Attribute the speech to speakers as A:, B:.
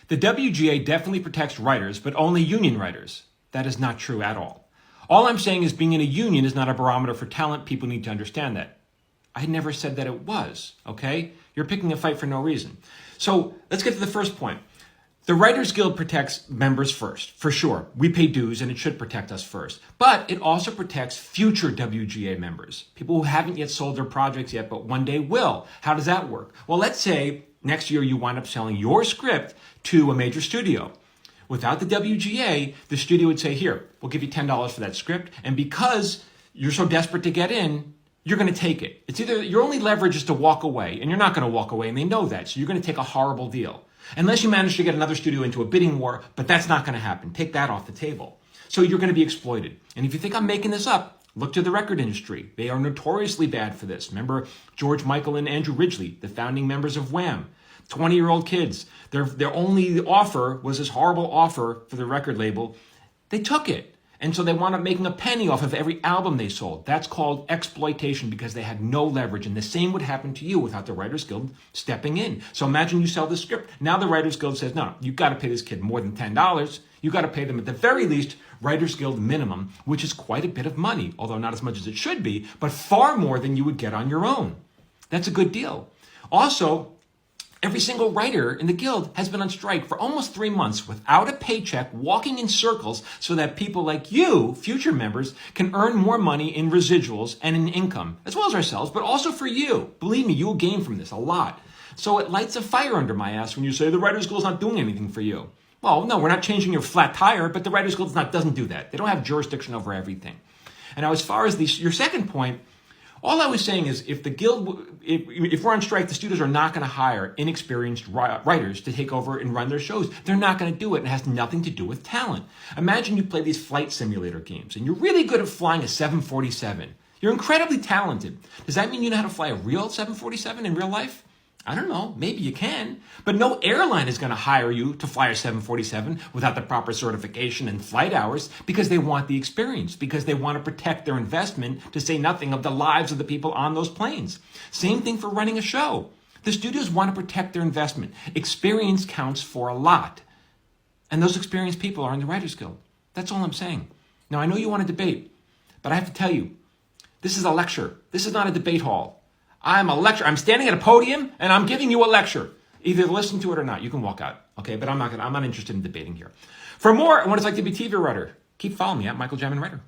A: The WGA definitely protects writers, but only union writers. That is not true at all. All I'm saying is being in a union is not a barometer for talent. People need to understand that. I never said that it was, okay? You're picking a fight for no reason. So let's get to the first point. The Writers Guild protects members first, for sure. We pay dues and it should protect us first. But it also protects future WGA members, people who haven't yet sold their projects yet, but one day will. How does that work? Well, let's say next year you wind up selling your script to a major studio. Without the WGA, the studio would say, here, we'll give you $10 for that script. And because you're so desperate to get in, you're going to take it. It's either your only leverage is to walk away, and you're not going to walk away, and they know that. So you're going to take a horrible deal. Unless you manage to get another studio into a bidding war, but that's not going to happen. Take that off the table. So you're going to be exploited. And if you think I'm making this up, look to the record industry. They are notoriously bad for this. Remember George Michael and Andrew Ridgeley, the founding members of Wham!, 20-year-old kids. Their only offer was this horrible offer for the record label. They took it. And so they wound up making a penny off of every album they sold. That's called exploitation because they had no leverage. And the same would happen to you without the Writers Guild stepping in. So imagine you sell the script. Now the Writers Guild says, no, you've got to pay this kid more than $10. You've got to pay them at the very least Writers Guild minimum, which is quite a bit of money, although not as much as it should be, but far more than you would get on your own. That's a good deal. Also, every single writer in the Guild has been on strike for almost 3 months without a paycheck, walking in circles so that people like you, future members, can earn more money in residuals and in income, as well as ourselves, but also for you. Believe me, you will gain from this a lot. So it lights a fire under my ass when you say the Writers Guild is not doing anything for you. Well, no, we're not changing your flat tire, but the Writers Guild doesn't do that. They don't have jurisdiction over everything. And now as far as your second point, all I was saying is if the Guild, if we're on strike, the studios are not going to hire inexperienced writers to take over and run their shows. They're not going to do it. It has nothing to do with talent. Imagine you play these flight simulator games and you're really good at flying a 747. You're incredibly talented. Does that mean you know how to fly a real 747 in real life? I don't know. Maybe you can. But no airline is going to hire you to fly a 747 without the proper certification and flight hours because they want the experience, because they want to protect their investment, to say nothing of the lives of the people on those planes. Same thing for running a show. The studios want to protect their investment. Experience counts for a lot. And those experienced people are in the Writers Guild. That's all I'm saying. Now, I know you want to debate, but I have to tell you, this is a lecture. This is not a debate hall. I'm standing at a podium and I'm giving you a lecture. Either listen to it or not. You can walk out. Okay, but I'm not interested in debating here. For more on what it's like to be a TV writer, keep following me at Michael Jamin Writer.